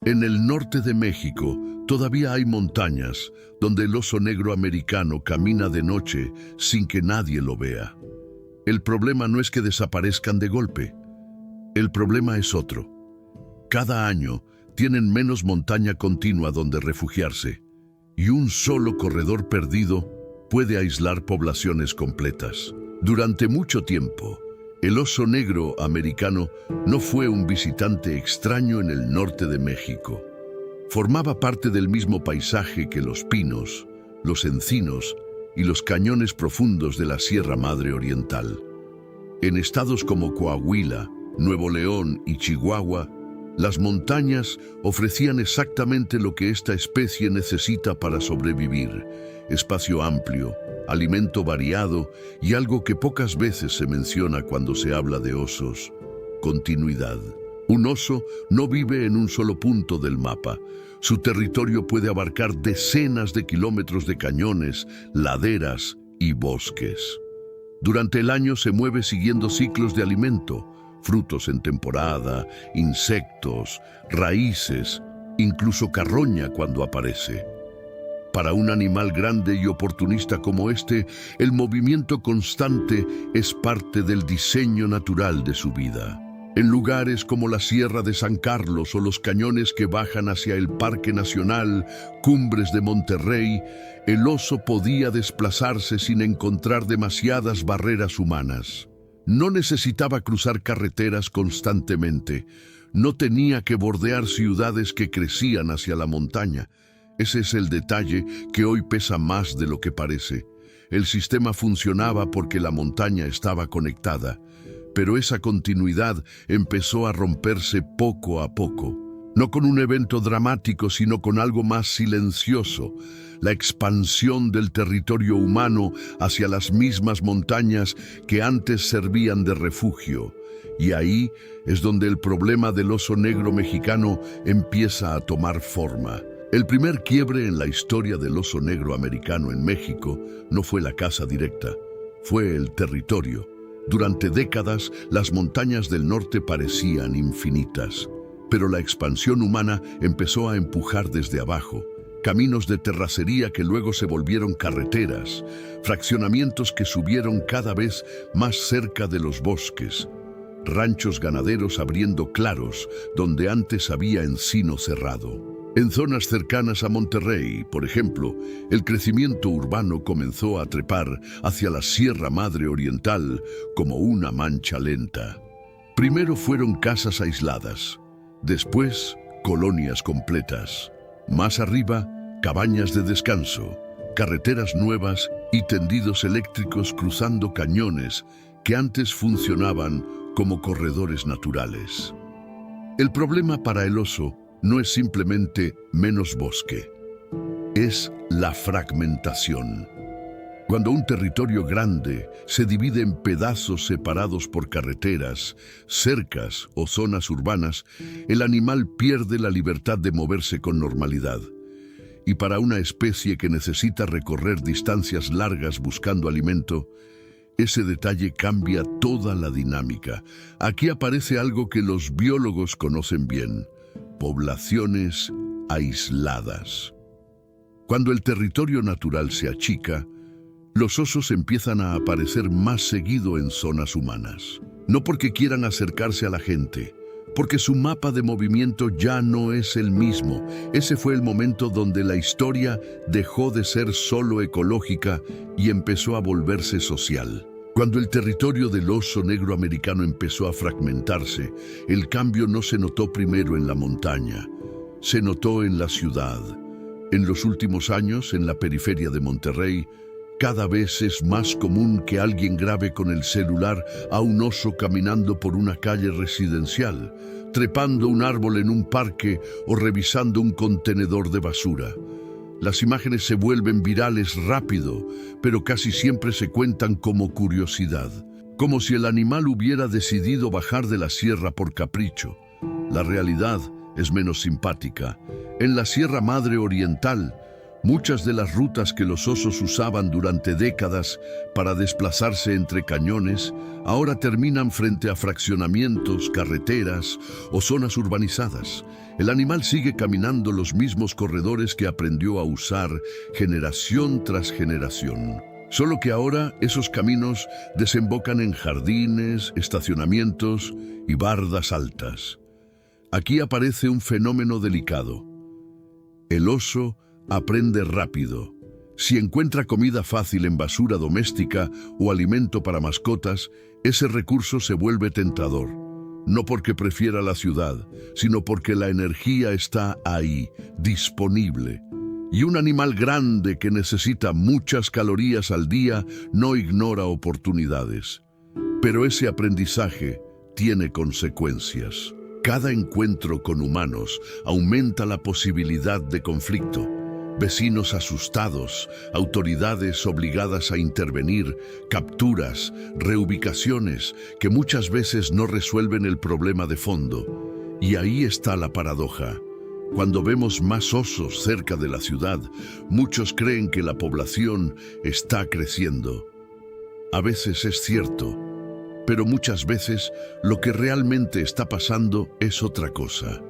En el norte de México todavía hay montañas donde el oso negro americano camina de noche sin que nadie lo vea. El problema no es que desaparezcan de golpe. El problema es otro. Cada año tienen menos montaña continua donde refugiarse, y un solo corredor perdido puede aislar poblaciones completas. Durante mucho tiempo, el oso negro americano no fue un visitante extraño en el norte de México. Formaba parte del mismo paisaje que los pinos, los encinos y los cañones profundos de la Sierra Madre Oriental. En estados como Coahuila, Nuevo León y Chihuahua, las montañas ofrecían exactamente lo que esta especie necesita para sobrevivir: espacio amplio, alimento variado y algo que pocas veces se menciona cuando se habla de osos: continuidad. Un oso no vive en un solo punto del mapa. Su territorio puede abarcar decenas de kilómetros de cañones, laderas y bosques. Durante el año se mueve siguiendo ciclos de alimento: frutos en temporada, insectos, raíces, incluso carroña cuando aparece. Para un animal grande y oportunista como este, el movimiento constante es parte del diseño natural de su vida. En lugares como la Sierra de San Carlos o los cañones que bajan hacia el Parque Nacional Cumbres de Monterrey, el oso podía desplazarse sin encontrar demasiadas barreras humanas. No necesitaba cruzar carreteras constantemente, no tenía que bordear ciudades que crecían hacia la montaña. Ese es el detalle que hoy pesa más de lo que parece. El sistema funcionaba porque la montaña estaba conectada, pero esa continuidad empezó a romperse poco a poco. No con un evento dramático, sino con algo más silencioso: la expansión del territorio humano hacia las mismas montañas que antes servían de refugio. Y ahí es donde el problema del oso negro mexicano empieza a tomar forma. El primer quiebre en la historia del oso negro americano en México no fue la caza directa, fue el territorio. Durante décadas, las montañas del norte parecían infinitas, pero la expansión humana empezó a empujar desde abajo. Caminos de terracería que luego se volvieron carreteras, fraccionamientos que subieron cada vez más cerca de los bosques, ranchos ganaderos abriendo claros donde antes había encino cerrado. En zonas cercanas a Monterrey, por ejemplo, el crecimiento urbano comenzó a trepar hacia la Sierra Madre Oriental como una mancha lenta. Primero fueron casas aisladas, después colonias completas. Más arriba, cabañas de descanso, carreteras nuevas y tendidos eléctricos cruzando cañones que antes funcionaban como corredores naturales. El problema para el oso no es simplemente menos bosque, es la fragmentación. Cuando un territorio grande se divide en pedazos separados por carreteras, cercas o zonas urbanas, el animal pierde la libertad de moverse con normalidad. Y para una especie que necesita recorrer distancias largas buscando alimento, ese detalle cambia toda la dinámica. Aquí aparece algo que los biólogos conocen bien: poblaciones aisladas. Cuando el territorio natural se achica, los osos empiezan a aparecer más seguido en zonas humanas. No porque quieran acercarse a la gente, porque su mapa de movimiento ya no es el mismo. Ese fue el momento donde la historia dejó de ser solo ecológica y empezó a volverse social. Cuando el territorio del oso negro americano empezó a fragmentarse, el cambio no se notó primero en la montaña, se notó en la ciudad. En los últimos años, en la periferia de Monterrey, cada vez es más común que alguien grabe con el celular a un oso caminando por una calle residencial, trepando un árbol en un parque o revisando un contenedor de basura. Las imágenes se vuelven virales rápido, pero casi siempre se cuentan como curiosidad, como si el animal hubiera decidido bajar de la sierra por capricho. La realidad es menos simpática. En la Sierra Madre Oriental, Muchas de las rutas que los osos usaban durante décadas para desplazarse entre cañones ahora terminan frente a fraccionamientos, carreteras o zonas urbanizadas. El animal sigue caminando los mismos corredores que aprendió a usar generación tras generación. Solo que ahora esos caminos desembocan en jardines, estacionamientos y bardas altas. Aquí aparece un fenómeno delicado. El oso aprende rápido. Si encuentra comida fácil en basura doméstica o alimento para mascotas, ese recurso se vuelve tentador. No porque prefiera la ciudad, sino porque la energía está ahí, disponible. Y un animal grande que necesita muchas calorías al día no ignora oportunidades. Pero ese aprendizaje tiene consecuencias. Cada encuentro con humanos aumenta la posibilidad de conflicto. Vecinos asustados, autoridades obligadas a intervenir, capturas, reubicaciones que muchas veces no resuelven el problema de fondo. Y ahí está la paradoja. Cuando vemos más osos cerca de la ciudad, muchos creen que la población está creciendo. A veces es cierto, pero muchas veces lo que realmente está pasando es otra cosa.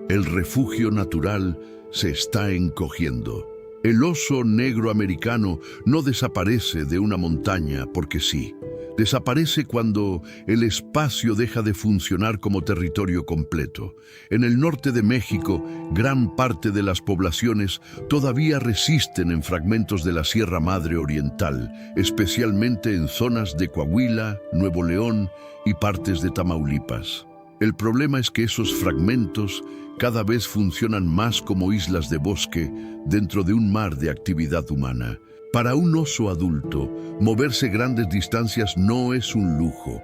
El refugio natural se está encogiendo. El oso negro americano no desaparece de una montaña porque sí. Desaparece cuando el espacio deja de funcionar como territorio completo. En el norte de México, gran parte de las poblaciones todavía resisten en fragmentos de la Sierra Madre Oriental, especialmente en zonas de Coahuila, Nuevo León y partes de Tamaulipas. El problema es que esos fragmentos cada vez funcionan más como islas de bosque dentro de un mar de actividad humana. Para un oso adulto, moverse grandes distancias no es un lujo,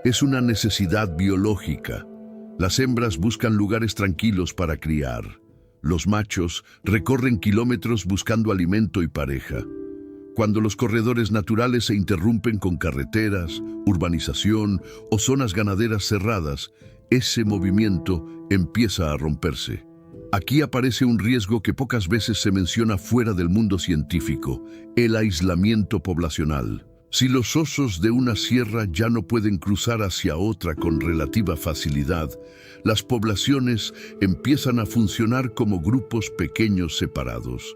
es una necesidad biológica. Las hembras buscan lugares tranquilos para criar. Los machos recorren kilómetros buscando alimento y pareja. Cuando los corredores naturales se interrumpen con carreteras, urbanización o zonas ganaderas cerradas, ese movimiento empieza a romperse. Aquí aparece un riesgo que pocas veces se menciona fuera del mundo científico: el aislamiento poblacional. Si los osos de una sierra ya no pueden cruzar hacia otra con relativa facilidad, las poblaciones empiezan a funcionar como grupos pequeños separados.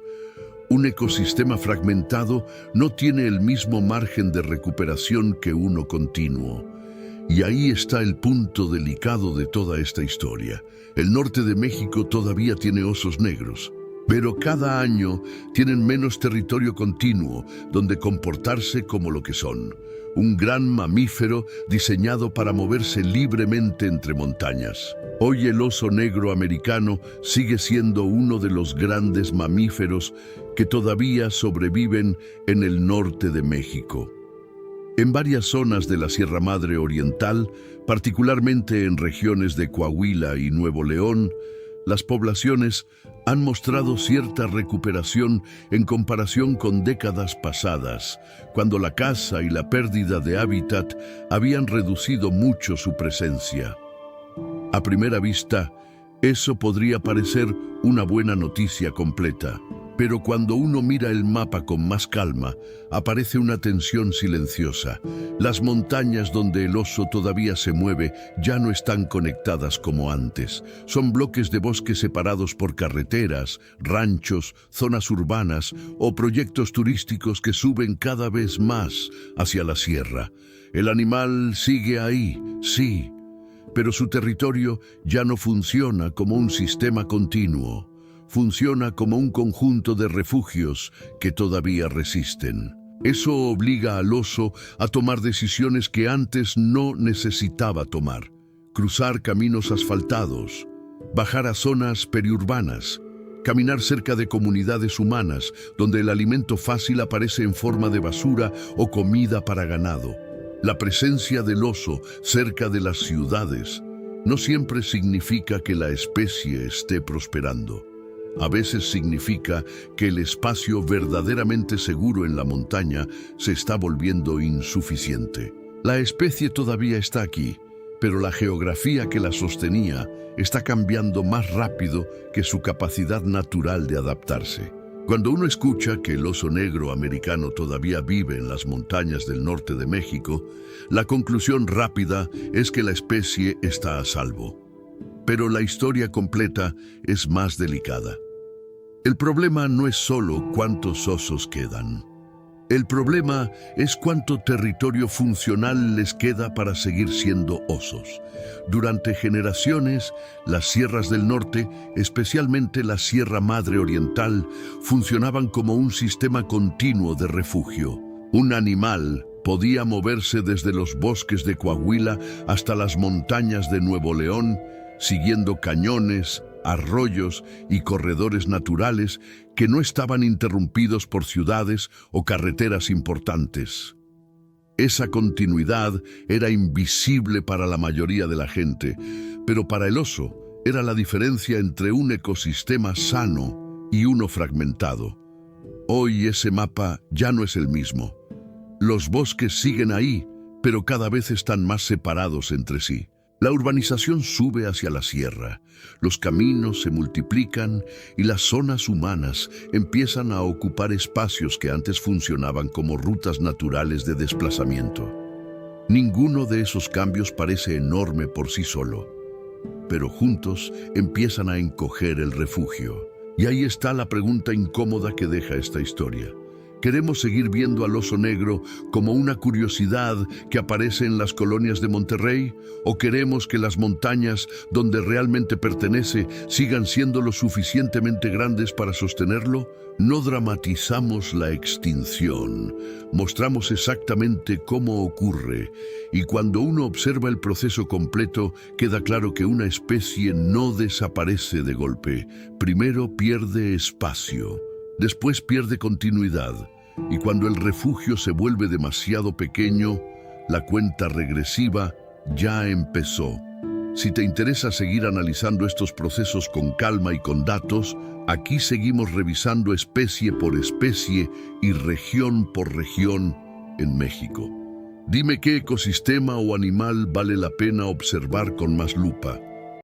Un ecosistema fragmentado no tiene el mismo margen de recuperación que uno continuo. Y ahí está el punto delicado de toda esta historia. El norte de México todavía tiene osos negros, pero cada año tienen menos territorio continuo donde comportarse como lo que son: un gran mamífero diseñado para moverse libremente entre montañas. Hoy el oso negro americano sigue siendo uno de los grandes mamíferos que todavía sobreviven en el norte de México. En varias zonas de la Sierra Madre Oriental, particularmente en regiones de Coahuila y Nuevo León, las poblaciones han mostrado cierta recuperación en comparación con décadas pasadas, cuando la caza y la pérdida de hábitat habían reducido mucho su presencia. A primera vista, eso podría parecer una buena noticia completa. Pero cuando uno mira el mapa con más calma, aparece una tensión silenciosa. Las montañas donde el oso todavía se mueve ya no están conectadas como antes. Son bloques de bosque separados por carreteras, ranchos, zonas urbanas o proyectos turísticos que suben cada vez más hacia la sierra. El animal sigue ahí, sí, pero su territorio ya no funciona como un sistema continuo. Funciona como un conjunto de refugios que todavía resisten. Eso obliga al oso a tomar decisiones que antes no necesitaba tomar: cruzar caminos asfaltados, bajar a zonas periurbanas, caminar cerca de comunidades humanas donde el alimento fácil aparece en forma de basura o comida para ganado. La presencia del oso cerca de las ciudades no siempre significa que la especie esté prosperando. A veces significa que el espacio verdaderamente seguro en la montaña se está volviendo insuficiente. La especie todavía está aquí, pero la geografía que la sostenía está cambiando más rápido que su capacidad natural de adaptarse. Cuando uno escucha que el oso negro americano todavía vive en las montañas del norte de México, la conclusión rápida es que la especie está a salvo. Pero la historia completa es más delicada. El problema no es solo cuántos osos quedan. El problema es cuánto territorio funcional les queda para seguir siendo osos. Durante generaciones, las sierras del norte, especialmente la Sierra Madre Oriental, funcionaban como un sistema continuo de refugio. Un animal podía moverse desde los bosques de Coahuila hasta las montañas de Nuevo León, siguiendo cañones, arroyos y corredores naturales que no estaban interrumpidos por ciudades o carreteras importantes. Esa continuidad era invisible para la mayoría de la gente, pero para el oso era la diferencia entre un ecosistema sano y uno fragmentado. Hoy ese mapa ya no es el mismo. Los bosques siguen ahí, pero cada vez están más separados entre sí. La urbanización sube hacia la sierra, los caminos se multiplican y las zonas humanas empiezan a ocupar espacios que antes funcionaban como rutas naturales de desplazamiento. Ninguno de esos cambios parece enorme por sí solo, pero juntos empiezan a encoger el refugio. Y ahí está la pregunta incómoda que deja esta historia. ¿Queremos seguir viendo al oso negro como una curiosidad que aparece en las colonias de Monterrey? ¿O queremos que las montañas donde realmente pertenece sigan siendo lo suficientemente grandes para sostenerlo? No dramatizamos la extinción, mostramos exactamente cómo ocurre, y cuando uno observa el proceso completo, queda claro que una especie no desaparece de golpe. Primero pierde espacio, después pierde continuidad, y cuando el refugio se vuelve demasiado pequeño, la cuenta regresiva ya empezó. Si te interesa seguir analizando estos procesos con calma y con datos, aquí seguimos revisando especie por especie y región por región en México. Dime qué ecosistema o animal vale la pena observar con más lupa.